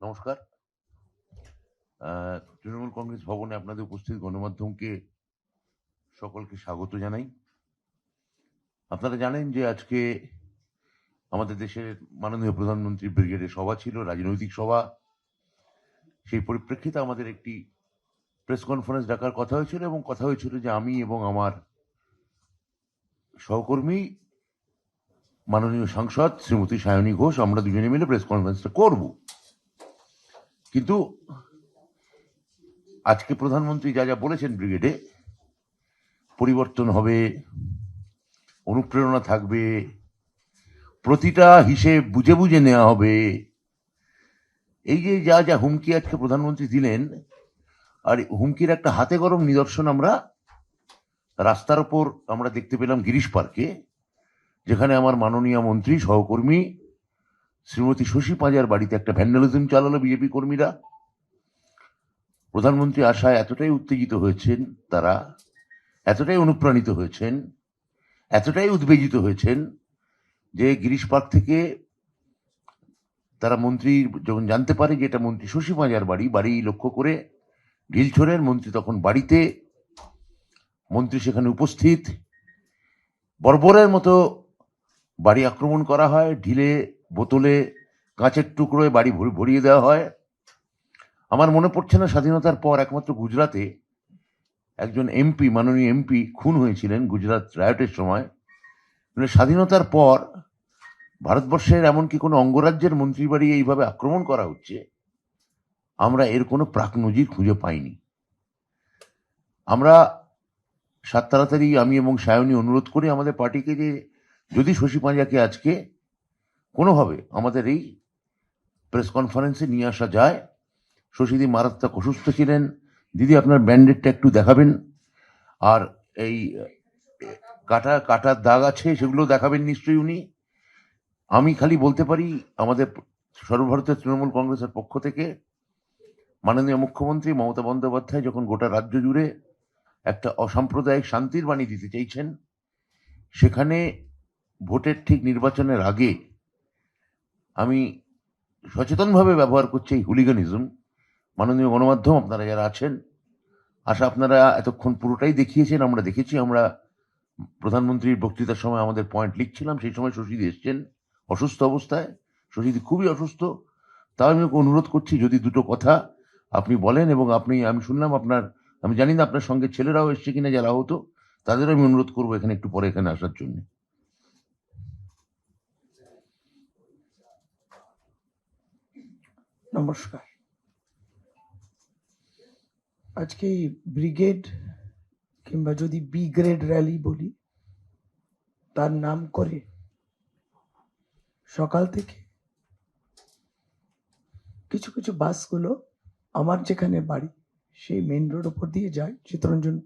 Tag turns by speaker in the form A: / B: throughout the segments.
A: নমস্কার। তৃণমূল কংগ্রেস ভবনে আপনাদের উপস্থিত গণমাধ্যমকে সকলকে স্বাগত জানাই। আপনারা জানেন যে আজকে আমাদের দেশের মাননীয় প্রধানমন্ত্রী ব্রিগেডের সভা ছিল, রাজনৈতিক সভা। সেই পরিপ্রেক্ষিতে আমাদের একটি প্রেস কনফারেন্স ডাকার কথা হয়েছিল এবং কথা হয়েছিল যে আমি এবং আমার সহকর্মী মাননীয় সাংসদ শ্রীমতী সায়নী ঘোষ আমরা দুজনে মিলে প্রেস কনফারেন্সটা করব। কিন্তু আজকে প্রধানমন্ত্রী যা যা বলেছেন, ব্রিগেডে পরিবর্তন হবে, অনুপ্রেরণা থাকবে, প্রতিটা হিসেব বুঝে বুঝে নেওয়া হবে, এই যে যা যা হুমকি আজকে প্রধানমন্ত্রী দিলেন, আর হুমকির একটা হাতে গরম নিদর্শন আমরা রাস্তার ওপর আমরা দেখতে পেলাম গিরিশ পার্কে, যেখানে আমার মাননীয় মন্ত্রী সহকর্মী শ্রীমতী শশী পাঁজার বাড়িতে একটা ভ্যান্ডালিজম চালালো বিজেপি কর্মীরা। প্রধানমন্ত্রী আশায় এতটাই উত্তেজিত হয়েছেন, তারা এতটাই অনুপ্রাণিত হয়েছেন, এতটাই উদ্বেজিত হয়েছেন যে গিরিশ পার্ক থেকে তারা মন্ত্রী যখন জানতে পারে যে এটা মন্ত্রী শশী পাঁজার বাড়ি লক্ষ্য করে ঢিল ছোড়েন। মন্ত্রী তখন বাড়িতে, মন্ত্রী সেখানে উপস্থিত, বর্বরের মতো বাড়ি আক্রমণ করা হয়, ঢিলে বোতলে কাঁচের টুকরোয় বাড়ি ভরিয়ে দেওয়া হয়। আমার মনে পড়ছে না স্বাধীনতার পর একমাত্র গুজরাটে একজন এমপি, মাননীয় এমপি খুন হয়েছিলেন গুজরাট রায়টের সময়। মানে স্বাধীনতার পর ভারতবর্ষের এমনকি কোনো অঙ্গরাজ্যের মন্ত্রী বাড়ি এইভাবে আক্রমণ করা হচ্ছে, আমরা এর কোনো প্রাক নজির খুঁজে পাইনি। আমরা তাড়াতাড়ি আমি এবং সায়নী অনুরোধ করি আমাদের পার্টিকে যে যদি শশী পাঁজাকে আজকে কোনোভাবে আমাদের এই প্রেস কনফারেন্সে নিয়ে আসা যায়। শশীদি মারাত্মক অসুস্থ ছিলেন, দিদি আপনার ব্যান্ডেডটা একটু দেখাবেন, আর এই কাটার দাগ আছে সেগুলো দেখাবেন নিশ্চয়ই উনি। আমি খালি বলতে পারি আমাদের সর্বভারতীয় তৃণমূল কংগ্রেসের পক্ষ থেকে মাননীয় মুখ্যমন্ত্রী মমতা বন্দ্যোপাধ্যায় যখন গোটা রাজ্য জুড়ে একটা অসাম্প্রদায়িক শান্তির বাণী দিতে চাইছেন, সেখানে ভোটের ঠিক নির্বাচনের আগে আমি সচেতনভাবে ব্যবহার করছি এই হুলিগানিজম। মাননীয় গণমাধ্যম আপনারা যারা আছেন, আশা আপনারা এতক্ষণ পুরোটাই দেখিয়েছেন, আমরা দেখেছি। আমরা প্রধানমন্ত্রীর বক্তৃতার সময় আমাদের পয়েন্ট লিখছিলাম, সেই সময় শশীদি এসছেন অসুস্থ অবস্থায়, শশীদি খুবই অসুস্থ। তাও আমি অনুরোধ করছি যদি দুটো কথা আপনি বলেন, এবং আমি শুনলাম আপনার, আমি জানি না আপনার সঙ্গে ছেলেরাও এসছে কিনা যারা হতো, তাদের আমি অনুরোধ করবো এখানে একটু পরে এখানে আসার জন্য।
B: নমস্কার। আজকে ব্রিগেড কিংবা যদি বি গ্রেড র্যালি বলি, তার নাম করে সকাল থেকে কিছু কিছু বাসগুলো আমার যেখানে বাড়ি সেই মেন রোড ওপর দিয়ে যায়, চিত্তরঞ্জন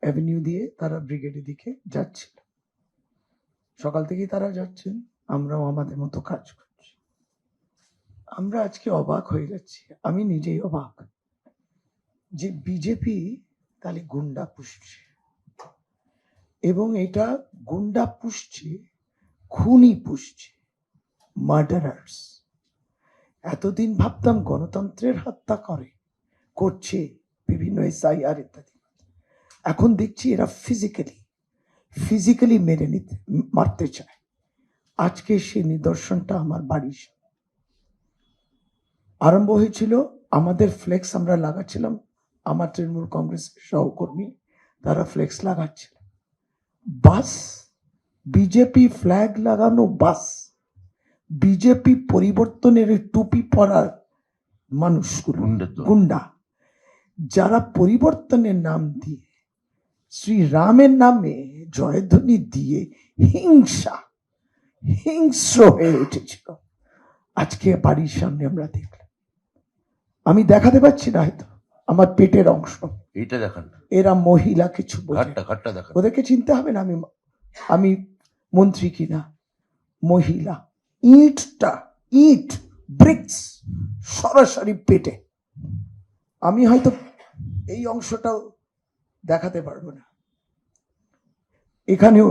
B: অ্যাভিনিউ দিয়ে তারা ব্রিগেডের দিকে যাচ্ছিল। সকাল থেকেই তারা যাচ্ছেন, আমরাও আমাদের মতো কাজ করছি। আমরা আজকে অবাক হয়ে যাচ্ছি, আমি নিজেই অবাক যে বিজেপি তাহলে গুন্ডা পুষছে, এবং এটা গুন্ডা পুষছে, খুনি পুষছে, মার্ডারার্স। এতদিন ভাবতাম গণতন্ত্রের হত্যা করছে বিভিন্ন SIR ইত্যাদি, এখন দেখছি এরা ফিজিক্যালি মারতে চায়। আজকে সেই নিদর্শনটা আমার বাড়ির আরম্ভ হয়েছিল। আমাদের ফ্লেক্স আমরা লাগাচ্ছিলাম, আমার তৃণমূল কংগ্রেসের সহকর্মী তারা ফ্লেক্স লাগাচ্ছিল, বাস বিজেপি ফ্ল্যাগ লাগানো বাস, বিজেপি পরিবর্তনের টুপি পরার মানুষগুলো গুন্ডা, যারা পরিবর্তনের নাম দিয়ে শ্রীরামের নামে জয়ধ্বনি দিয়ে হিংস্র হয়ে উঠেছিল। আজকে বাড়ির সামনে আমরা দেখলাম, আমি দেখাতে পারছি না হয়তো আমার পেটের অংশ,
A: এটা দেখান।
B: এরা মহিলা কিছু ওদেরকে চিনতে হবে না আমি মন্ত্রী কিনা, মহিলা। ইট ব্রিক্স সরাসরি পেটে। আমি হয়তো এই অংশটাও দেখাতে পারবো না, এখানেও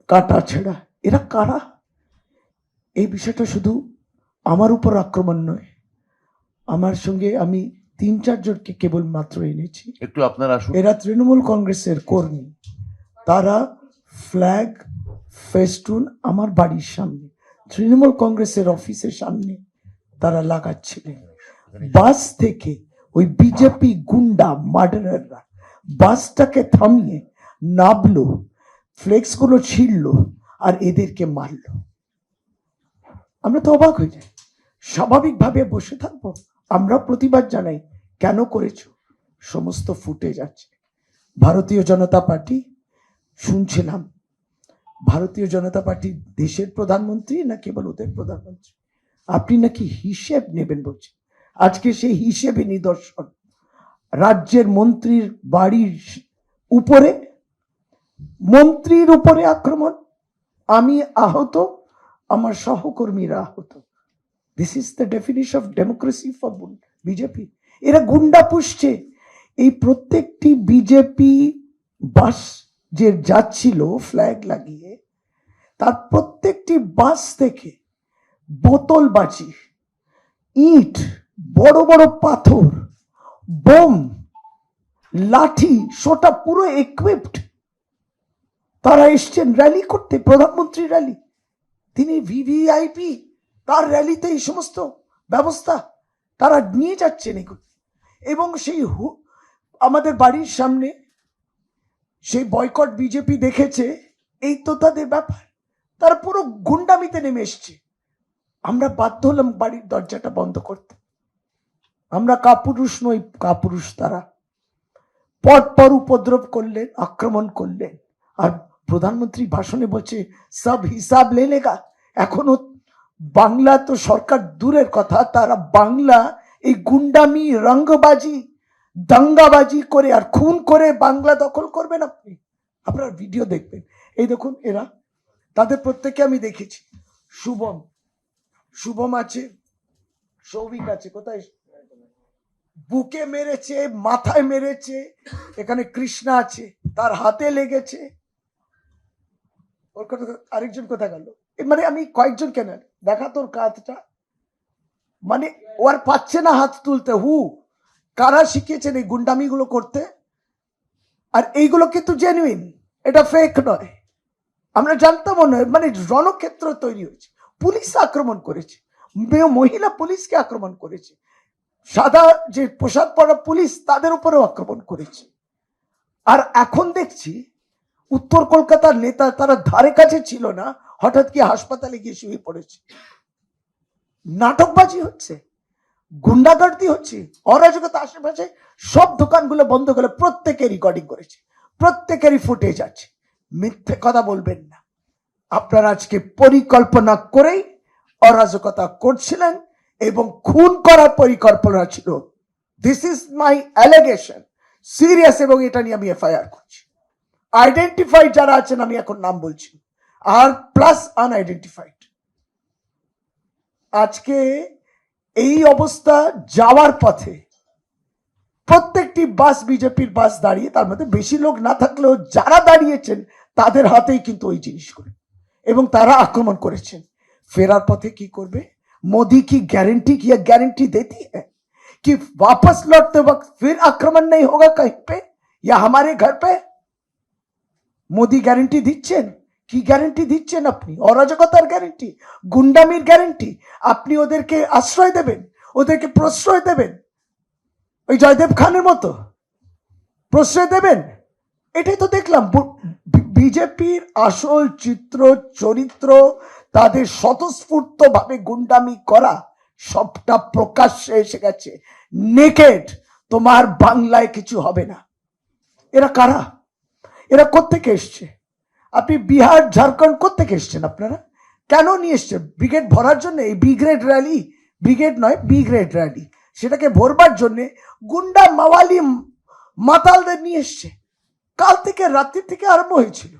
B: কাটা ছেঁড়া। এরা কারা? এই বিষয়টা শুধু আমার উপর আক্রমণ নয়, আমার সঙ্গে আমি 3-4 জনকে কেবল মাত্র এনেছি।
A: একটু আপনারা আসুন।
B: এরা তৃণমূল কংগ্রেসের কর্মী, তারা ফ্ল্যাগ ফেস্টুন আমার বাড়ির সামনে তৃণমূল কংগ্রেসের অফিসের সামনে তারা লাগাচ্ছিলেন। বাস থেকে ওই বিজেপি গুন্ডা মার্ডারাররা বাসটাকে থামিয়ে নামলো, ফ্লেক্স গুলো ছিঁড়লো আর এদেরকে মারলো। আমরা তো অবাক হয়ে যাই, স্বাভাবিকভাবে বসে থাকবো? আমরা প্রতিবাদ জানাই, কেন করেছো? সমস্ত ফুটেজ আছে। ভারতীয় জনতা পার্টি, শুনছিলাম ভারতীয় জনতা পার্টি দেশের প্রধানমন্ত্রী না কেবল ওদের প্রধানমন্ত্রী, আপনি নাকি হিসেব নেবেন বলছেন। আজকে সেই হিসেবে নিদর্শন, রাজ্যের মন্ত্রীর বাড়ির উপরে, মন্ত্রীর উপরে আক্রমণ, আমি আহত, আমার সহকর্মীরা আহত। This is the definition of democracy for BJP. এরা গুন্ডা পুষছে। এই প্রত্যেকটি বিজেপি বাস যে যাচ্ছিল ফ্ল্যাগ লাগিয়ে, তার প্রত্যেকটি বাস থেকে বোতলবাজি, ইট, বড় বড় পাথর, বোম, লাঠি, সোটা, পুরো ইকুইপড। তারা এসছেন র্যালি করতে, প্রধানমন্ত্রী র্যালি, তিনি ভিভিআইপি, তার র্যালিতে এই সমস্ত ব্যবস্থা তারা নিয়ে যাচ্ছেন এগুলো। এবং সেই আমাদের বাড়ির সামনে সেই বয়কট বিজেপি দেখেছে, এই তো তাদের ব্যাপার, তারা পুরো গুন্ডামিতে নেমে এসছে। আমরা বাধ্য হলাম বাড়ির দরজাটা বন্ধ করতে। আমরা কাপুরুষ নই, কাপুরুষ তারা। পর উপদ্রব করলেন, আক্রমণ করলেন, আর প্রধানমন্ত্রী ভাষণে বলছে সব হিসাব লে লেগা। এখনো বাংলা তো সরকার দূরের কথা, তারা বাংলা এই গুন্ডামি, রঙ্গবাজি, দাঙ্গাবাজি করে আর খুন করে বাংলা দখল করবেন। আপনি আপনার ভিডিও দেখবেন, এই দেখুন এরা, তাদের প্রত্যেককে আমি দেখেছি। শুভম আছে, সৌভিক আছে, কোথায় বুকে মেরেছে, মাথায় মেরেছে, এখানে কৃষ্ণা আছে, তার হাতে লেগেছে। ওর কথা, আরেকজন কোথায় গেল? মানে আমি কয়েকজন কেন দেখা তোর কাজটা, মানে ও আর পাচ্ছে না হাত তুলতে। কারা শিখিয়েছেন এই গুন্ডামি গুলো করতে? আর এইগুলো কিন্তু জেনুইন, এটা ফেক নয়। আমরা জানতামও নয়, মানে রণক্ষেত্র তৈরি হয়েছে। পুলিশ আক্রমণ করেছে, মহিলা পুলিশকে আক্রমণ করেছে, সাদা যে পোশাক পরা পুলিশ তাদের উপরেও আক্রমণ করেছে। আর এখন দেখছি উত্তর কলকাতার নেতা, তারা ধারে কাছে ছিল না, হঠাৎ কি হাসপাতালে গিয়ে শুয়ে পড়েছে। নাটকবাজি হচ্ছে, গুন্ডাগার্দি হচ্ছে, অরাজকতা। আশেপাশে সব দোকানগুলো বন্ধ করে প্রত্যেকে রেকর্ডিং করেছে, প্রত্যেকেরই ফুটেজ আছে। মিথ্যে কথা বলবেন না। আপনারা আজকে পরিকল্পনা করেই অরাজকতা করছিলেন এবং খুন করার পরিকল্পনা ছিল। This is my allegation, serious, এবং এটা নিয়ে আমি এফআইআর করছি। আইডেন্টিফাইড যারা আছেন, আমি এখন নাম বলছি, আর প্লাস আনআইডেন্টিফাইড। আজকে এই অবস্থা যাওয়ার পথে প্রত্যেকটি বাস, বিজেপির বাস দাঁড়িয়ে, তার মধ্যে বেশি লোক না থাকলেও যারা দাঁড়িয়েছেন তাদের হাতেই কিন্তু ওই জিনিসগুলো, এবং তারা আক্রমণ করেছেন। ফেরার পথে কি করবে? मोदी की गारंटी की गारंटी देती है कि वापस लौटते वक्त फिर आक्रमण नहीं होगा कहीं पे या हमारे घर पे? মোদি গ্যারেন্টি দিচ্ছেন? কি গ্যারেন্টি দিচ্ছেন আপনি? অরাজকতার গ্যারেন্টি, গুন্ডামির গ্যারেন্টি। আপনি ওদেরকে আশ্রয় দেবেন, ওদেরকে প্রশ্রয় দেবেন, ওই জয়দেব খানের মতো প্রশ্রয় দেবেন? এটাই তো দেখলাম। বিজেপির আসল চিত্র, চরিত্র, তাদের স্বতঃস্ফূর্ত ভাবে গুন্ডামি করা সবটা প্রকাশ্যে এসে গেছে। নেকেড, তোমার বাংলায় কিছু হবে না। এরা কারা? এরা কোত্থেকে এসছে? আপনি বিহার, ঝাড়খণ্ড কোত্থেকে এসছেন? আপনারা কেন নিয়ে এসছেন? ব্রিগেড ভরার জন্য? এই বি গ্রেড র্যালি, ব্রিগেড নয় বি গ্রেড র্যালি, সেটাকে ভরবার জন্য গুন্ডা মাওয়ালি মাতালদের নিয়ে এসছে। কাল থেকে, রাত্রি থেকে আরম্ভ হয়েছিল।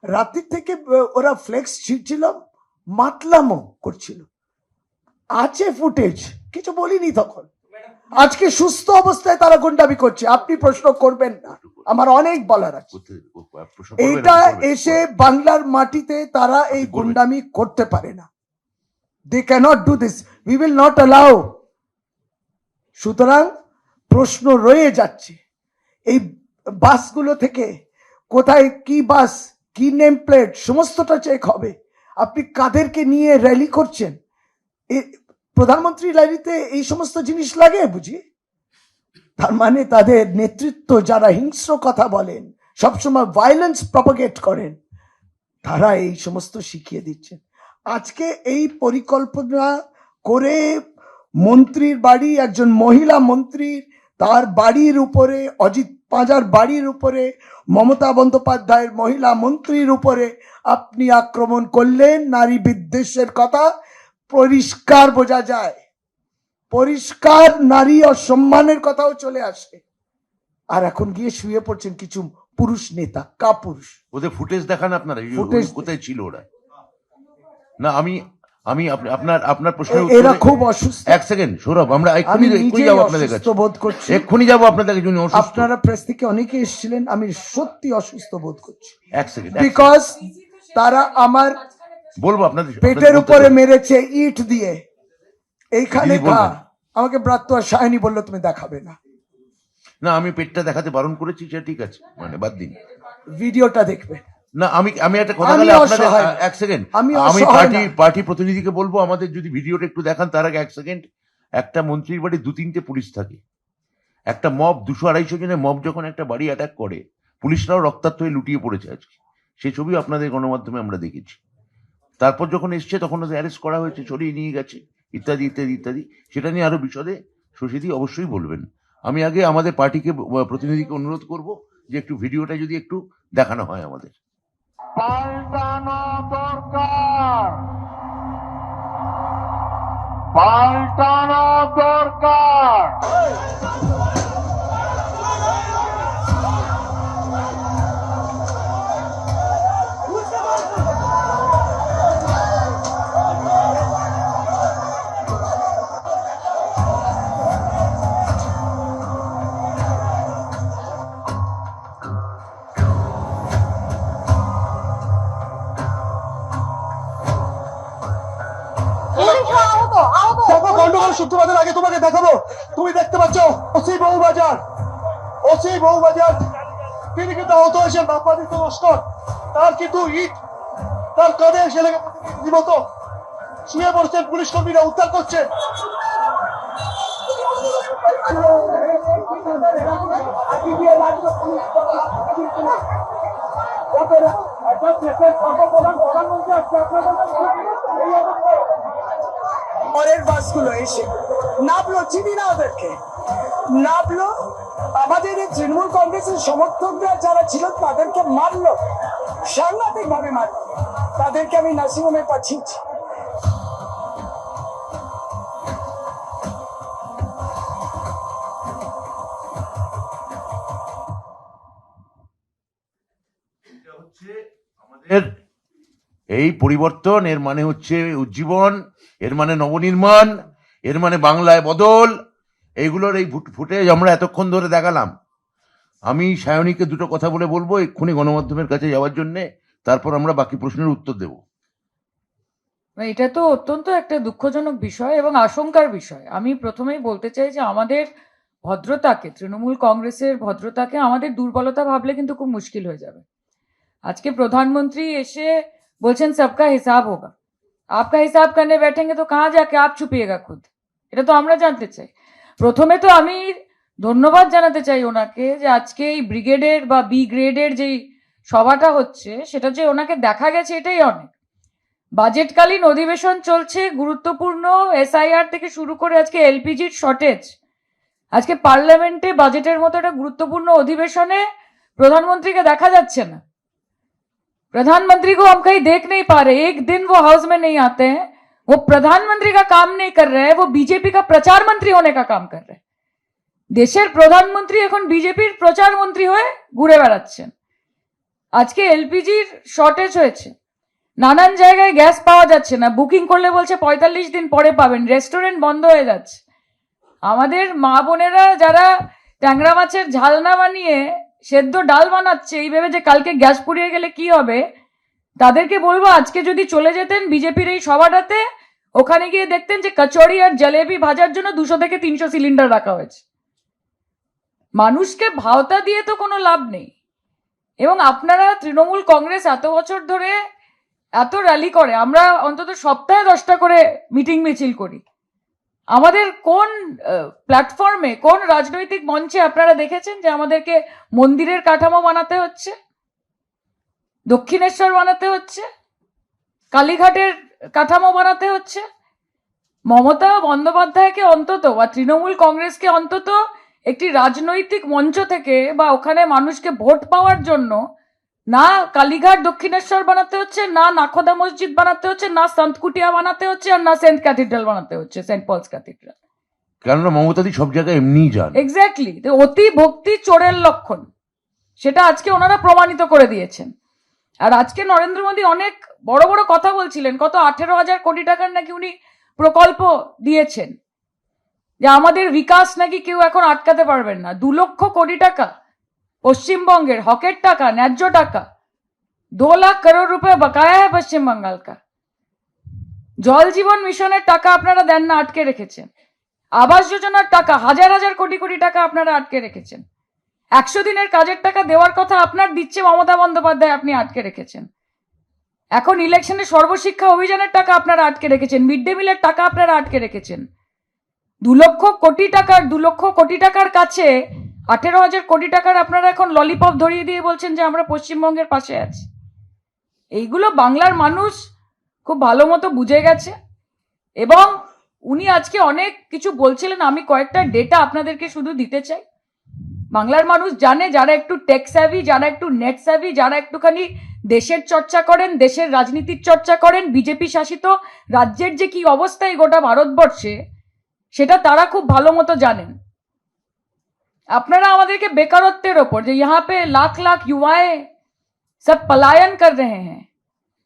B: রাত্রি থেকে ওরা ফ্লেক্স ছিঁড়ছিল, মাতলামো করছিল। আছে ফুটেজ, কিছু বলিনি তখন। আজকে সুস্থ অবস্থায় তারা গুন্ডামি করছে। আপনি প্রশ্ন করবেন না, আমার অনেক বলার আছে। এইটা এসে বাংলার মাটিতে তারা এই গুন্ডামি করতে পারে না। They cannot do this, we will not allow. সুতরাং প্রশ্ন রয়ে যাচ্ছে এই বাসগুলো থেকে কোথায় কি বাস, কি নেম প্লেট, সমস্তটা চেক হবে। আপনি কাদেরকে নিয়ে র্যালি করছেন? প্রধানমন্ত্রী র্যালিতে এই সমস্ত জিনিস লাগে বুঝি? তার মানে তাদের নেতৃত্ব যারা হিংস্র কথা বলেন, সবসময় ভায়োলেন্স প্রপাগেট করেন, তারা এই সমস্ত শিখিয়ে দিচ্ছেন। আজকে এই পরিকল্পনা করে মন্ত্রীর বাড়ি, একজন মহিলা মন্ত্রীর, তার বাড়ির উপরে, অজিত পাঁজার বাড়ির উপরে, মমতা বন্দ্যোপাধ্যায়ের মহিলা মন্ত্রীর উপরে আপনি আক্রমণ করলেন। নারী বিদ্বেষের কথা পরিষ্কার বোঝা যায়, পরিষ্কার নারী অসম্মানের কথাও চলে আসে। আর এখন গিয়ে শুয়ে পড়ছেন কিছু পুরুষ নেতা, কাপুরুষ।
A: ওদের ফুটেজ দেখান আপনারা,
B: Footage
A: কোথায় ছিল ওরা? না আমি আপনার আপনার প্রশ্নের
B: এরা
A: উত্তরে
B: খুব অসুস্থ।
A: এক সেকেন্ড সৌরভ, আমরা
B: আমি
A: এক্ষুনি
B: নিজেই
A: যাবো আপনাদের
B: অসুস্থ
A: কাছে,
B: বোধ করছি।
A: এক্ষুনি যাবো আপনাদের কাছে, উনি অসুস্থ।
B: আপনারা প্রেস থেকে অনেকে এসেছিলেন, আমি সত্যি অসুস্থ বোধ করছি।
A: এক সেকেন্ড,
B: বিকজ তারা আমার
A: বলবো আপনাদের
B: পেটের উপরে মেরেছে ইট দিয়ে, এইখানে
A: দিদি বলবেন।
B: আমাকে ব্রাত্য আর সায়নী বললো তুমি দেখাবে না।
A: না, আমি পেটটা দেখাতে বারণ করেছি, সেটা ঠিক আছে, মানে বাদ দিন।
B: ভিডিওটা দেখবে
A: না, আমি একটা কথা
B: আমি
A: বলে আপনাদের,
B: অসহায়।
A: এক সেকেন্ড,
B: আমি
A: আমি
B: অসহায় না।
A: পার্টি প্রতিনিধিকে বলবো আমাদের যদি ভিডিওটা একটু দেখান। তার আগে এক সেকেন্ড, একটা মন্ত্রীর বাড়ি 2-3টে পুলিশ থাকে, একটা মব 200-250 জনের মব যখন একটা বাড়ি অ্যাটাক করে, পুলিশরাও রক্তাক্ত হয়ে লুটিয়ে পড়েছে আজকে, সেই ছবি আপনাদের গণমাধ্যমে আমরা দেখেছি। তারপর যখন এসছে তখন ওদের অ্যারেস্ট করা হয়েছে, সরিয়ে নিয়ে গেছে, ইত্যাদি ইত্যাদি ইত্যাদি। সেটা নিয়ে আরো বিশদে সুশীদি অবশ্যই বলবেন। আমি আগে আমাদের পার্টিকে প্রতিনিধিকে অনুরোধ করব যে একটু ভিডিওটা যদি একটু দেখানো হয় আমাদের।
C: পাল্টানো দরকার, পাল্টানো দরকার।
D: দেখো গন্ডগোল সূত্রপাতের আগে তোমাকে দেখাবো। তুমি দেখতে পাচ্ছ ওসি বউবাজার, তিনি কিন্তু আহত হয়েছেন, বাপাদিত লস্কর। তার কিন্তু ইট তার কাঁধে এসে লেগে জীবত শুয়ে পড়ছেন, পুলিশ কর্মীরা উদ্ধার করছেন।
B: পরের বাসগুলো এসে নামলো, চিনি না ওদেরকে, নামলো, আমাদের এই তৃণমূল কংগ্রেসের সমর্থকরা যারা ছিল তাদেরকে মারলো, সাংঘাতিক ভাবে মারলো। তাদেরকে আমি নার্সিংহোমে পাঠিয়েছি।
A: আমাদের এই পরিবর্তন, এর মানে হচ্ছে উজ্জীবন, এর মানে নবনির্মাণ, এর মানে বাংলায় বদল। এইগুলোর এই ফুটেজ আমরা এতক্ষণ ধরে দেখালাম। আমি সায়নীকে দুটো কথা বলে বলবো এক্ষুনি গণমাধ্যমের কাছে যাওয়ার জন্য, তারপর আমরা বাকি প্রশ্নের উত্তর দেব।
E: এটা তো অত্যন্ত একটা দুঃখজনক বিষয় এবং আশঙ্কার বিষয়। আমি প্রথমেই বলতে চাই যে আমাদের ভদ্রতাকে, তৃণমূল কংগ্রেসের ভদ্রতাকে আমাদের দুর্বলতা ভাবলে কিন্তু খুব মুশকিল হয়ে যাবে। আজকে প্রধানমন্ত্রী এসে বলছেন সবকা হিসাব হোগা, আপকা হিসাব করনে बैठेंगे তো কাহা যাকে আপ ছুপিয়েগা খুদ। এটা তো আমরা জানতে চাই। প্রথমে তো আমি ধন্যবাদ জানাতে চাই ওনাকে যে আজকে এই ব্রিগেডের বা বি গ্রেডের যেই সভাটা হচ্ছে সেটা যে ওনাকে দেখা গেছে, এটাই অনেক। বাজেটকালীন অধিবেশন চলছে, গুরুত্বপূর্ণ এসআইআর থেকে শুরু করে আজকে এলপিজির শর্টেজ, আজকে পার্লামেন্টে বাজেটের মতো একটা গুরুত্বপূর্ণ অধিবেশনে প্রধানমন্ত্রীকে দেখা যাচ্ছে না। प्रधानमंत्री को हम कहीं देख नहीं पा रहे, एक दिन वो हाउस में नहीं आते हैं, वो प्रधानमंत्री का काम नहीं कर रहे हैं, वो बीजेपी का प्रचार मंत्री होने का काम कर रहे हैं। দেশের প্রধানমন্ত্রী এখন বিজেপির প্রচার মন্ত্রী হয়ে ঘুরে বেড়াচ্ছেন। আজকে এলপিজির শর্টেজ হয়েছে, নানান জায়গায় গ্যাস পাওয়া যাচ্ছে না, বুকিং করলে বলছে 45 দিন পরে পাবেন, রেস্টুরেন্ট বন্ধ হয়ে যাচ্ছে। আমাদের মা বোনেরা যারা ট্যাংরা মাছের ঝাল না বানিয়ে সেদ্ধ ডাল বানাচ্ছে এই ভেবে যে কালকে গ্যাস পুড়িয়ে গেলে কি হবে, তাদেরকে বলবো আজকে যদি চলে যেতেন বিজেপির এই সভাটাতে, ওখানে গিয়ে দেখতেন যে কচুরি আর জলেবি ভাজার জন্য 200 থেকে 300 সিলিন্ডার রাখা হয়েছে। মানুষকে ভাওতা দিয়ে তো কোনো লাভ নেই। এবং আপনারা তৃণমূল কংগ্রেস এত বছর ধরে এত র্যালি করে, আমরা অন্তত সপ্তাহে 10টা করে মিটিং মিছিল করি। আমাদের কোন প্ল্যাটফর্মে, কোন রাজনৈতিক মঞ্চে আপনারা দেখেছেন যে আমাদেরকে মন্দিরের কাঠামো বানাতে হচ্ছে, দক্ষিণেশ্বর বানাতে হচ্ছে, কালীঘাটের কাঠামো বানাতে হচ্ছে? মমতা বন্দ্যোপাধ্যায়কে অন্তত বা তৃণমূল কংগ্রেসকে অন্তত একটি রাজনৈতিক মঞ্চ থেকে বা ওখানে মানুষকে ভোট পাওয়ার জন্য না কালীঘাট দক্ষিণেশ্বর বানাতে হচ্ছে, না নাখোদা মসজিদ বানাতে হচ্ছে, না সন্তকুটিয়া বানাতে হচ্ছে, আর না সেন্ট ক্যাথিড্রাল বানাতে হচ্ছে, সেন্ট পলস ক্যাথিড্রাল।
A: কেননা মমতাদি সব জায়গায় এমনিই যান।
E: এক্স্যাক্টলি, অতি ভক্তি চোরের লক্ষণ, সেটা আজকে ওনারা প্রমাণিত করে দিয়েছেন। আর আজকে নরেন্দ্র মোদী অনেক বড় বড় কথা বলছিলেন, কত 18,000 কোটি টাকার নাকি উনি প্রকল্প দিয়েছেন, যে আমাদের বিকাশ নাকি কেউ এখন আটকাতে পারবেন না। 2 লক্ষ কোটি টাকা পশ্চিমবঙ্গের হকের টাকা, ন্যায্য টাকা। 2 লাখ করোড় রুপয়ে বকায়া হ্যাঁ পশ্চিম বাঙ্গাল কা। জল জীবন মিশনের টাকা আপনারা দেন না, আটকে রেখেছেন। আবাস যোজনার টাকা হাজার হাজার কোটি কোটি টাকা আপনারা আটকে রেখেছেন। 100 দিনের কাজের টাকা দেওয়ার কথা আপনার দিচ্ছে মমতা বন্দ্যোপাধ্যায়, আপনি আটকে রেখেছেন। এখন ইলেকশনে সর্বশিক্ষা অভিযানের টাকা আপনারা আটকে রেখেছেন, মিড ডে মিলের টাকা আপনারা আটকে রেখেছেন। 2 লক্ষ কোটি টাকার কাছে 18,000 কোটি টাকার আপনারা এখন ললিপপ ধরিয়ে দিয়ে বলছেন যে আমরা পশ্চিমবঙ্গের পাশে আছি। এইগুলো বাংলার মানুষ খুব ভালো মতো বুঝে গেছে। এবং উনি আজকে অনেক কিছু বলছিলেন, আমি কয়েকটা ডেটা আপনাদেরকে শুধু দিতে চাই। বাংলার মানুষ জানে, যারা একটু টেক স্যাভি, যারা একটু নেট স্যাভি, যারা একটুখানি দেশের চর্চা করেন, দেশের রাজনীতির চর্চা করেন, বিজেপি শাসিত রাজ্যের যে কি অবস্থা এই গোটা ভারতবর্ষে, সেটা তারা খুব ভালো মতো জানেন। আপনারা আমাদেরকে বেকারত্বের ওপর, যে यहाँ पे लाख लाख युवाएं सब पलायन कर रहे हैं,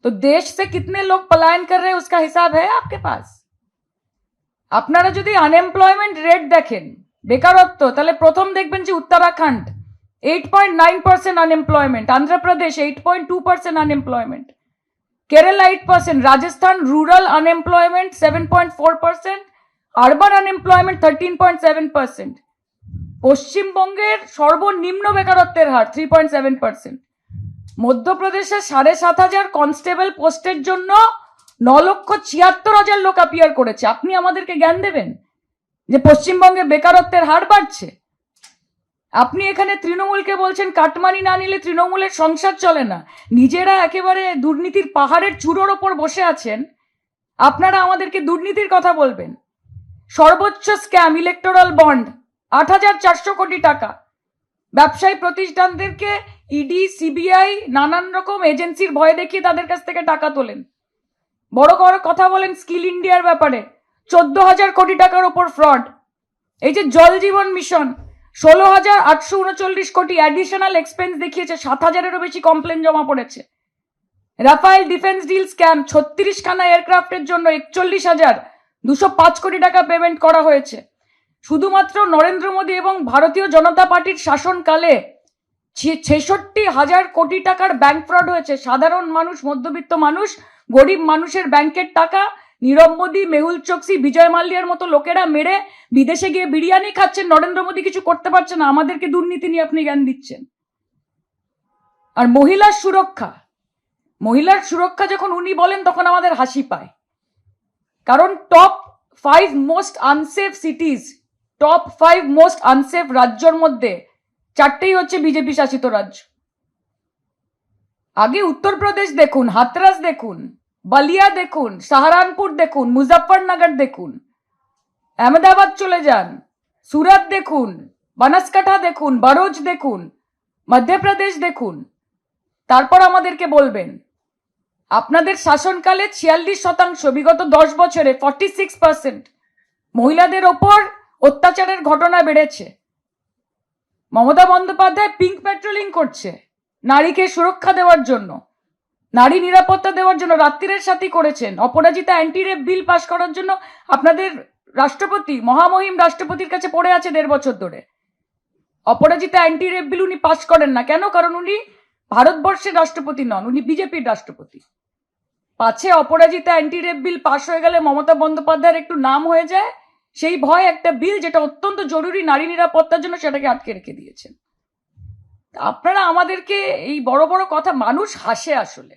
E: तो देश से कितने लोग पलायन कर रहे हैं उसका हिसाब है आपके पास? আপনারা যদি আনএমপ্লয়মেন্ট রেট দেখেন, বেকারত্ব, তাহলে প্রথম দেখবেন যে Uttarakhand 8.9% unemployment, Andhra Pradesh 8.2% unemployment, Kerala 8%, Rajasthan rural unemployment 7.4%, urban unemployment 13.7%, পশ্চিমবঙ্গের সর্বনিম্ন বেকারত্বের হার 3.7%, মধ্যপ্রদেশে 7,500 কনস্টেবল পোস্টের জন্য 9,76,000 লোক অ্যাপিয়ার করেছে। আপনি আমাদেরকে জ্ঞান দেবেন যে পশ্চিমবঙ্গে বেকারত্বের হার বাড়ছে? আপনি এখানে তৃণমূলকে বলছেন কাটমানি না নিলে তৃণমূলের সংসার চলে না, নিজেরা একেবারে দুর্নীতির পাহাড়ের চূড়োর ওপর বসে আছেন। আপনারা আমাদেরকে দুর্নীতির কথা বলবেন? সর্বোচ্চ স্ক্যাম ইলেকটোরাল বন্ড 8,400 কোটি টাকা, ব্যবসায়ী প্রতিষ্ঠানদেরকে ইডি সিবিআই নানান রকম এজেন্সির ভয় দেখিয়ে তাদের কাছ থেকে টাকা তোলেন। বড় বড় কথা বলেন স্কিল ইন্ডিয়ার ব্যাপারে, 14,000 কোটি টাকার উপর ফ্রড। এই যে জল জীবন মিশন 16,839 কোটি অ্যাডিশনাল এক্সপেন্স দেখিয়েছে, 7,000-এরও বেশি কমপ্লেন জমা পড়েছে। রাফায়েল ডিফেন্স ডিল স্ক্যাম, 36 খানা এয়ারক্রাফটের জন্য 41,205 কোটি টাকা পেমেন্ট করা হয়েছে। শুধুমাত্র নরেন্দ্র মোদী এবং ভারতীয় জনতা পার্টির শাসনকালে 66,000 কোটি টাকার ব্যাংক ফ্রড হয়েছে। সাধারণ মানুষ, মধ্যবিত্ত মানুষ, গরিব মানুষের ব্যাংকের টাকা নীরব মোদী, মেহুল চোকসি, বিজয় মাল্যার মতো লোকেরা মেরে বিদেশে গিয়ে বিরিয়ানি খাচ্ছেন। নরেন্দ্র মোদী কিছু করতে পারছে না, আমাদেরকে দুর্নীতি নিয়ে আপনি জ্ঞান দিচ্ছেন। আর মহিলার সুরক্ষা যখন উনি বলেন তখন আমাদের হাসি পায়, কারণ top 5 most unsafe সিটিজ, top 5 most unsafe রাজ্যের মধ্যে 4টেই হচ্ছে বিজেপি শাসিত রাজ্য। আগে উত্তরপ্রদেশ দেখুন, হাতরাস দেখুন, বালিয়া দেখুন, সাহারানপুর দেখুন, মুজফ্ফরনগর দেখুন, আহমেদাবাদ চলে যান, সুরাত দেখুন, বানাসকাঁঠা দেখুন, বারোজ দেখুন, মধ্যপ্রদেশ দেখুন। তারপর আমাদেরকে বলবেন আপনাদের শাসনকালে 46%, বিগত 10 বছরে 46% মহিলাদের ওপর অত্যাচারের ঘটনা বেড়েছে। মমতা বন্দ্যোপাধ্যায় পিঙ্ক পেট্রোলিং করছে নারীকে সুরক্ষা দেওয়ার জন্য, নারী নিরাপত্তা দেওয়ার জন্য। রাত্রিরের সাথী করেছেন, অপরাজিতা অ্যান্টি রেপ বিল পাস করার জন্য আপনাদের রাষ্ট্রপতি, মহামহিম রাষ্ট্রপতির কাছে পড়ে আছে 1.5 বছর ধরে। অপরাজিতা অ্যান্টি রেপ বিল উনি পাস করেন না কেন? কারণ উনি ভারতবর্ষের রাষ্ট্রপতি নন, উনি বিজেপির রাষ্ট্রপতি। পাছে অপরাজিতা অ্যান্টি রেপ বিল পাশ হয়ে গেলে মমতা বন্দ্যোপাধ্যায়ের একটু নাম হয়ে যায়, সেই ভয় একটা বিল যেটা অত্যন্ত জরুরি নারী নিরাপত্তার জন্য সেটাকে আটকে রেখে দিয়েছেন। আপনারা আমাদেরকে এই বড় বড় কথা, মানুষ হাসে আসলে,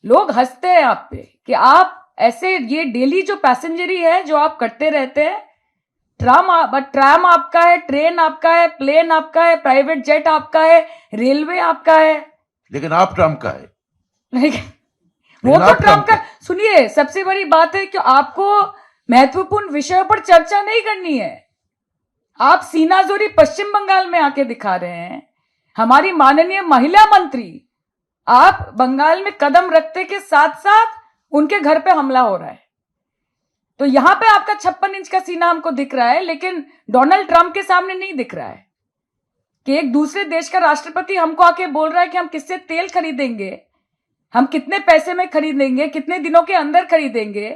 E: लोग हंसते हैं आप पे कि आप ऐसे ये डेली जो पैसेंजरी है जो आप करते रहते हैं, ट्राम आपका है, ट्रेन आपका है, प्लेन आपका है, प्राइवेट जेट आपका है, रेलवे आपका है,
A: लेकिन आप ट्रम्प का है।
E: वो
A: लेकिन
E: तो
A: आप
E: ट्रम्प का।
A: का-
E: सुनिए, सबसे बड़ी बात है कि आपको महत्वपूर्ण विषयों पर चर्चा नहीं करनी है। आप सीनाजोरी पश्चिम बंगाल में आके दिखा रहे हैं। हमारी माननीय महिला मंत्री, आप बंगाल में कदम रखते के साथ साथ उनके घर पे हमला हो रहा है। तो यहां पे आपका 56 इंच का सीना हमको दिख रहा है, लेकिन डोनाल्ड ट्रंप के सामने नहीं दिख रहा है कि एक दूसरे देश का राष्ट्रपति हमको आके बोल रहा है कि हम किससे तेल खरीदेंगे, हम कितने पैसे में खरीदेंगे, कितने दिनों के अंदर खरीदेंगे,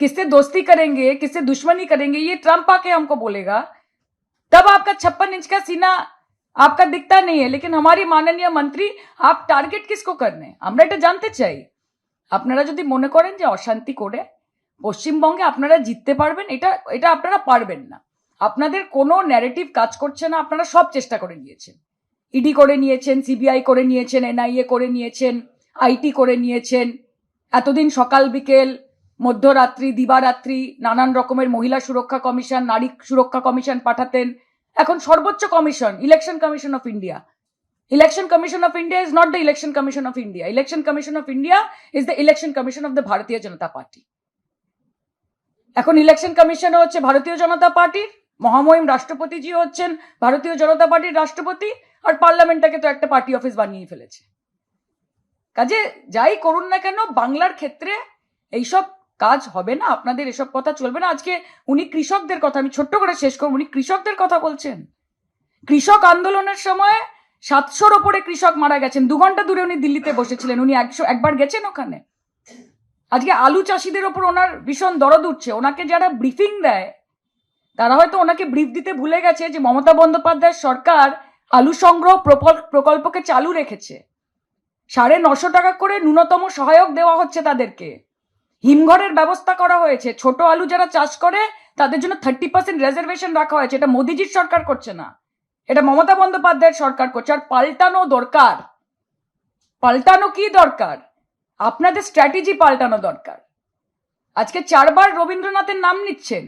E: किससे दोस्ती करेंगे, किससे दुश्मनी करेंगे, ये ट्रंप आके हमको बोलेगा। तब आपका 56 इंच का सीना आपका दिखता नहीं है। लेकिन हमारी माननीय मंत्री, आप টার্গেট কিসকো করনে, আমরা এটা জানতে চাই। আপনারা যদি মনে করেন যে অশান্তি করে পশ্চিমবঙ্গে আপনারা জিততে পারবেন, এটা এটা আপনারা পারবেন না। আপনাদের কোনো ন্যারেটিভ কাজ করছে না। আপনারা সব চেষ্টা করে নিয়েছেন, ইডি করে নিয়েছেন, সিবিআই করে নিয়েছেন, এনআইএ করে নিয়েছেন, আইটি করে নিয়েছেন। এতদিন সকাল বিকেল মধ্যরাত্রি দিবারাত্রি নানান রকমের মহিলা সুরক্ষা কমিশন, নারী সুরক্ষা কমিশন পাঠাতেন। এখন সর্বোচ্চ commission, election commission of India. Election commission of India is not the election commission of India. Election commission of India is the election commission of the ভারতীয় জনতা পার্টি। এখন ইলেকশন কমিশন হচ্ছে ভারতীয় জনতা পার্টির, মহামহিম রাষ্ট্রপতিজি হচ্ছেন ভারতীয় জনতা পার্টির রাষ্ট্রপতি, আর পার্লামেন্টটাকে তো একটা পার্টি অফিস বানিয়ে ফেলেছে। কাজে যাই করুন না কেন, বাংলার ক্ষেত্রে এইসব কাজ হবে না, আপনাদের এসব কথা চলবে না। আজকে উনি কৃষকদের কথা, আমি ছোট্ট করে শেষ করব, উনি কৃষকদের কথা বলছেন। কৃষক আন্দোলনের সময় 700-র ওপরে কৃষক মারা গেছেন। 2 ঘন্টা দূরে উনি দিল্লিতে বসেছিলেন, উনি একবার গেছেন ওখানে। আজকে আলু চাষিদের ওপর ওনার ভীষণ দরদ উঠছে। ওনাকে যারা ব্রিফিং দেয় তারা হয়তো ওনাকে ব্রিফ দিতে ভুলে গেছে যে মমতা বন্দ্যোপাধ্যায়ের সরকার আলু সংগ্রহ প্রকল্পকে চালু রেখেছে। 950 টাকা করে ন্যূনতম সহায়ক দেওয়া হচ্ছে তাদেরকে। হিমঘরের ব্যবস্থা করা হয়েছে। ছোট আলু যারা চাষ করে তাদের জন্য 30% রিজার্ভেশন রাখা হয়েছে। এটা মোদিজির সরকার করছে না, এটা মমতা বন্দ্যোপাধ্যায়ের সরকার করছে। আর পাল্টানো দরকার। পাল্টানো কি দরকার? আপনাদের স্ট্র্যাটেজি পাল্টানো দরকার। আজকে 4 बार रविंद्रनाथের नाम নিচ্ছেন।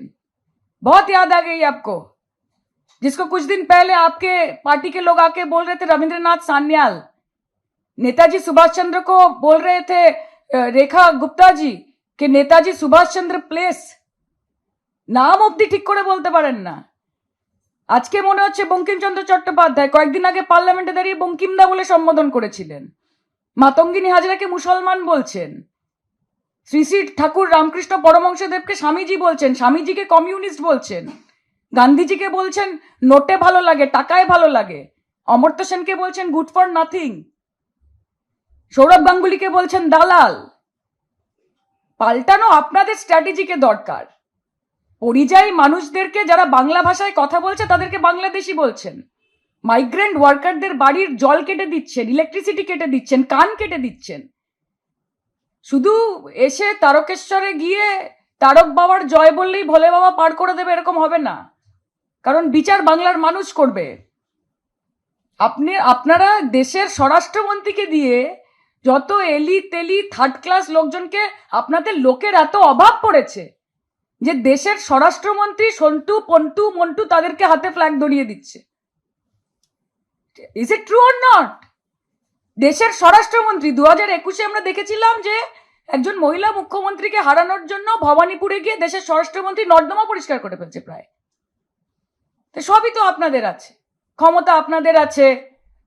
E: बहुत याद आ गई आपको, जिसको कुछ दिन पहले आपके पार्टी के लोग आके बोल रहे थे रविंद्रनाथ सान्याल। नेताजी सुभाष चंद्र को बोल रहे थे रेखा गुप्ता जी कि नेताजी सुभाष चंद्र प्लेस। नाम অবধি ঠিক করে বলতে পারেন না। আজকে মনে হচ্ছে বঙ্কিমচন্দ্র চট্টোপাধ্যায় কয়েকদিন আগে পার্লামেন্টে দাঁড়িয়ে বঙ্কিমদা বলে সম্বোধন করেছিলেন। মাতঙ্গিনী হাজরাকে মুসলমান বলছেন। শ্রী শ্রী ঠাকুর রামকৃষ্ণ পরমহংসদেবকে স্বামীজি বলছেন, স্বামীজিকে কমিউনিস্ট বলছেন। গান্ধীজিকে বলছেন নোটে ভালো লাগে, টাকায় ভালো লাগে। অমর্ত্য সেনকে বলছেন গুড ফর নাথিং। সৌরভ গাঙ্গুলিকে বলছেন দালাল। পাল্টানো আপনাদের স্ট্র্যাটেজিকে দরকার। পরিযায়ী মানুষদেরকে, যারা বাংলা ভাষায় কথা বলছে তাদেরকে বাংলাদেশি বলছেন। মাইগ্রেন্ট ওয়ার্কারদের বাড়ির জল কেটে দিচ্ছেন, ইলেকট্রিসিটি কেটে দিচ্ছেন, কান কেটে দিচ্ছেন। শুধু এসে তারকেশ্বরে গিয়ে তারক বাবার জয় বললেই ভোলে বাবা পার করে দেবে এরকম হবে না, কারণ বিচার বাংলার মানুষ করবে। আপনারা দেশের স্বরাষ্ট্রমন্ত্রীকে দিয়ে যত এলি তেলি থার্ড ক্লাস লোকজনকে, আপনাদের লোকের এত অভাব পড়েছে যে দেশের স্বরাষ্ট্রমন্ত্রী সন্টু পন্টু মন্টু তাদেরকে হাতে ফ্ল্যাগ ধরিয়ে দিচ্ছে। Is it true or not? দেশের স্বরাষ্ট্রমন্ত্রী 2021-এ আমরা দেখেছিলাম যে একজন মহিলা মুখ্যমন্ত্রীকে হারানোর জন্য ভবানীপুরে গিয়ে দেশের স্বরাষ্ট্রমন্ত্রী নর্দমা পরিষ্কার করে ফেলছে প্রায়। তো সবই তো আপনাদের আছে, ক্ষমতা আপনাদের আছে,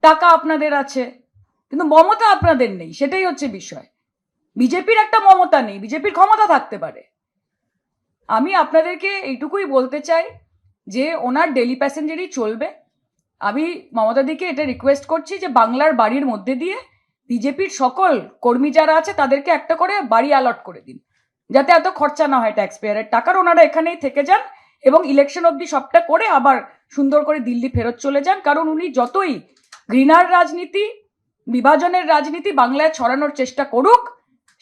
E: টাকা আপনাদের আছে, কিন্তু মমতা আপনাদের নেই। সেটাই হচ্ছে বিষয়। বিজেপির একটা মমতা নেই, বিজেপির ক্ষমতা থাকতে পারে। আমি আপনাদেরকে এইটুকুই বলতে চাই যে ওনার ডেলি প্যাসেঞ্জারই চলবে। আমি মমতাদিকে এটা রিকোয়েস্ট করছি যে বাংলার বাড়ির মধ্যে দিয়ে বিজেপির সকল কর্মী যারা আছে তাদেরকে একটা করে বাড়ি অ্যালট করে দিন, যাতে এত খরচা না হয় ট্যাক্স পেয়ারের টাকার। ওনারা এখানেই থেকে যান এবং ইলেকশন অবধি সবটা করে আবার সুন্দর করে দিল্লি ফেরত চলে যান। কারণ উনি যতই ঘৃণার রাজনীতি, বিভাজনের রাজনীতি বাংলায় ছড়ানোর চেষ্টা করুক,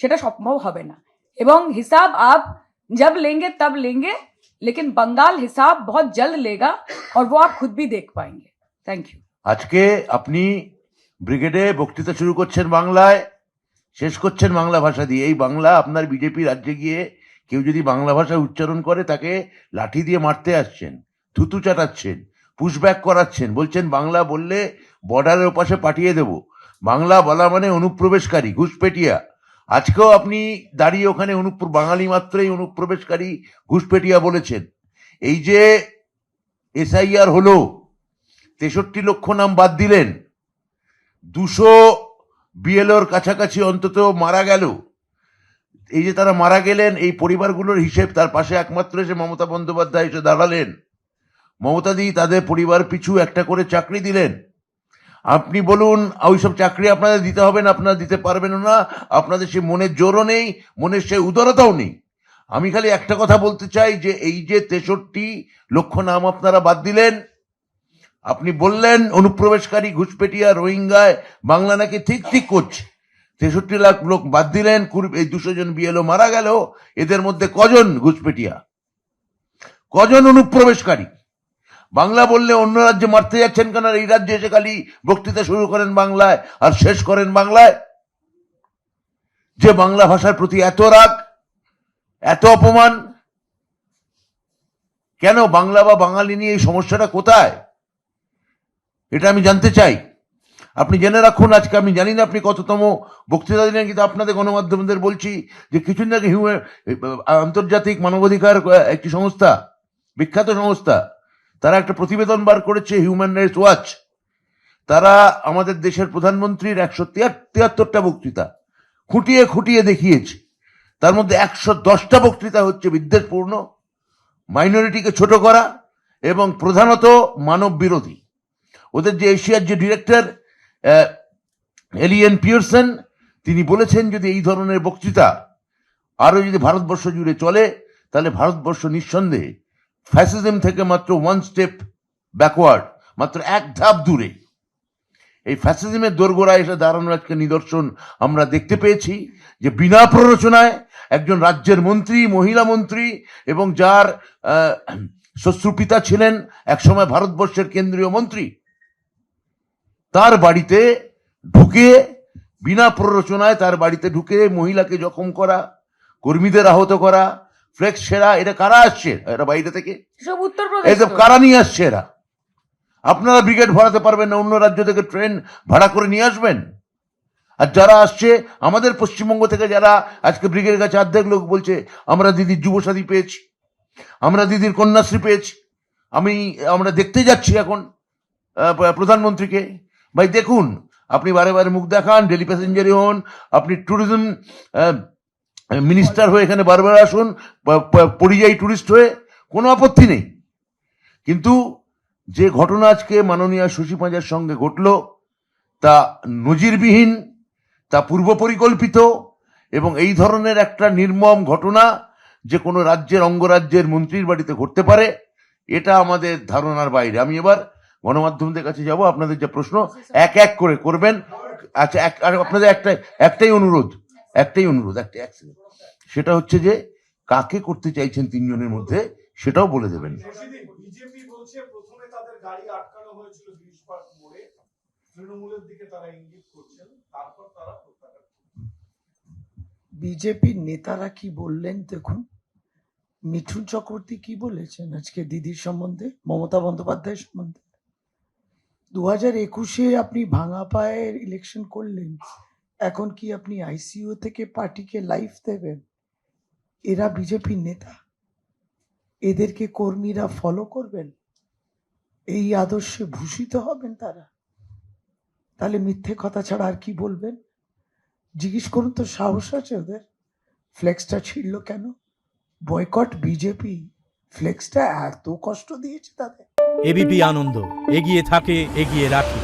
E: সেটা সম্ভব হবে না। এবং হিসাব আপ जब लेंगे तब लेंगे, लेकिन बंगाल हिसाब बहुत जल्द लेगा और वो आप खुद भी देख पाएंगे। Thank you.
A: আজকে আপনি ব্রিগেডে বক্তৃতা শুরু করছেন বাংলায়, শেষ করছেন বাংলা ভাষা দিয়ে। এই বাংলা আপনার বিজেপি রাজ্যে গিয়ে কেউ যদি বাংলা ভাষা উচ্চারণ করে তাকে লাঠি দিয়ে মারতে আসছেন, থুতু চাটাচ্ছেন, পুশব্যাক করাচ্ছেন, বলছেন বাংলা বললে বর্ডারের ওপাশে পাঠিয়ে দেব। বাংলা বলা মানে অনুপ্রবেশকারী, ঘুষপেটিয়া। আজকেও আপনি দাঁড়িয়ে ওখানে বাঙালি মাত্রই অনুপ্রবেশকারী, ঘুষপেটিয়া বলেছেন। এই যে এসআইআর হলো, 63 লক্ষ নাম বাদ দিলেন, 200 বিএলওর কাছাকাছি অন্তত মারা গেল। এই যে তারা মারা গেলেন, এই পরিবারগুলোর হিসেব, তার পাশে একমাত্র এসে মমতা বন্দ্যোপাধ্যায় এসে দাঁড়ালেন। মমতাদি তাদের পরিবার পিছু একটা করে চাকরি দিলেন। আপনি বলুন ওইসব চাকরি আপনাদের দিতে হবে না, আপনারা দিতে পারবেন না, আপনাদের সে মনের জোরও নেই, মনের সে উদারতাও নেই। আমি খালি একটা কথা বলতে চাই যে এই যে 63 লক্ষ নাম আপনারা বাদ দিলেন, আপনি বললেন অনুপ্রবেশকারী, ঘুষপেটিয়া, রোহিঙ্গায় বাংলা নাকি ঠিক ঠিক করছে। 63 লাখ লোক বাদ দিলেন, এই 200 জন বিএলও মারা গেল। এদের মধ্যে কজন ঘুষপেটিয়া, কজন অনুপ্রবেশকারী? বাংলা বললে অন্য রাজ্যে মারতে যাচ্ছেন কেন? এই রাজ্যে এসে খালি বক্তৃতা শুরু করেন বাংলায় আর শেষ করেন বাংলায়। যে বাংলা ভাষার প্রতি এত রাগ, এত অপমান কেন? বাংলা বা বাঙালি নিয়ে এই সমস্যাটা কোথায়, এটা আমি জানতে চাই। আপনি জেনে রাখুন, আজকে আমি জানি না আপনি কততম বক্তৃতা দিলেন, কিন্তু আপনাদের গণমাধ্যমদের বলছি যে কিছুদিন আগে আন্তর্জাতিক মানবাধিকার একটি সংস্থা, বিখ্যাত সংস্থা, তারা একটা প্রতিবেদন বার করেছে, হিউম্যান রাইটস ওয়াচ। তারা আমাদের দেশের প্রধানমন্ত্রীর 173টা বক্তৃতা খুঁটিয়ে খুঁটিয়ে দেখিয়েছে। তার মধ্যে 110টা বক্তৃতা হচ্ছে বিদ্বেষপূর্ণ, মাইনরিটিকে ছোট করা এবং প্রধানত মানব বিরোধী। ওদের যে এশিয়ার যে ডিরেক্টর এলিয়েন পিয়ারসন, তিনি বলেছেন যদি এই ধরনের বক্তৃতা আরো যদি ভারতবর্ষ জুড়ে চলে, তাহলে ভারতবর্ষ নিঃসন্দেহে ফ্যাসিজম থেকে মাত্র 1 স্টেপ ব্যাকওয়ার্ড, মাত্র 1 ধাপ দূরে। এই ফ্যাসিজমের দোরগোড়ায় এসে দাঁড়ানোর আজকে নিদর্শন আমরা দেখতে পেয়েছি, যে বিনা প্ররোচনায় একজন রাজ্যের মন্ত্রী, মহিলা মন্ত্রী, এবং যার শ্বশুরপিতা ছিলেন একসময় ভারতবর্ষের কেন্দ্রীয় মন্ত্রী, তার বাড়িতে ঢুকে, বিনা প্ররোচনায় তার বাড়িতে ঢুকে মহিলাকে জখম করা, কর্মীদের আহত করা, ফ্লেক্স ছেড়া, এটা কারা আসছে? এরা বাইরে থেকে,
E: সব উত্তরপ্রদেশ।
A: এসব কারা নিয়ে আসছে? এরা আপনারা ব্রিগেড ভরাতে পারবেন না, অন্য রাজ্য থেকে ট্রেন ভাড়া করে নিয়ে আসবেন। আর যারা আসছে আমাদের পশ্চিমবঙ্গ থেকে, যারা আজকে ব্রিগেডের কাছে অর্ধেক লোক বলছে আমরা দিদির যুবসাথী পেয়েছি, আমরা দিদির কন্যাশ্রী পেয়েছি, আমরা দেখতে যাচ্ছি এখন প্রধানমন্ত্রীকে। ভাই দেখুন, আপনি বারে বারে মুখ দেখান, ডেলি প্যাসেঞ্জারই হন, আপনি ট্যুরিজম মিনিস্টার হয়ে এখানে বারবার আসুন, পরিযায়ী টুরিস্ট হয়ে, কোনো আপত্তি নেই। কিন্তু যে ঘটনা আজকে মাননীয় শশী পাঁজার সঙ্গে ঘটল, তা নজিরবিহীন, তা পূর্ব পরিকল্পিত, এবং এই ধরনের একটা নির্মম ঘটনা যে কোনো রাজ্যের অঙ্গরাজ্যের মন্ত্রীর বাড়িতে ঘটতে পারে, এটা আমাদের ধারণার বাইরে। আমি এবার গণমাধ্যমদের কাছে যাব, আপনাদের যে প্রশ্ন এক এক করে করবেন। আচ্ছা, আপনাদের একটাই অনুরোধ, সেটা হচ্ছে যে কাকে করতে চাইছেন 3 জনের মধ্যে, সেটাও বলে দেবেন।
D: বিজেপি বলছে প্রথমে তাদের গাড়ি আটকানো হয়েছিল গিরিশ পার্ক মোড়ে, তৃণমূলের দিকে তারা ইঙ্গিত করছেন, তারপর তারা প্রত্যাখ্যান।
B: বিজেপির নেতারা কি বললেন দেখুন। মিঠুন চক্রবর্তী কি বলেছেন আজকে দিদির সম্বন্ধে, মমতা বন্দ্যোপাধ্যায়ের সম্বন্ধে? 2021-এ আপনি ভাঙা পায়ের ইলেকশন করলেন, এখন কি আপনি আইসিইউ থেকে পার্টিকে লাইফ দেবেন? এরা বিজেপির নেতা, এদেরকে কর্মীরা ফলো করবেন, এই আদর্শে ভূষিত হবেন তারা? তাহলে মিথ্যে কথা ছাড়া আর কি বলবেন? জিজ্ঞেস করুন তো, সাহস আছে ওদের? ফ্লেক্সটা ছিঁড়ল কেন? বয়কট বিজেপি, ফ্লেক্সটা এত কষ্ট দিয়েছে তাদের।
F: এবিপি আনন্দ, এগিয়ে থাকে, এগিয়ে রাখে।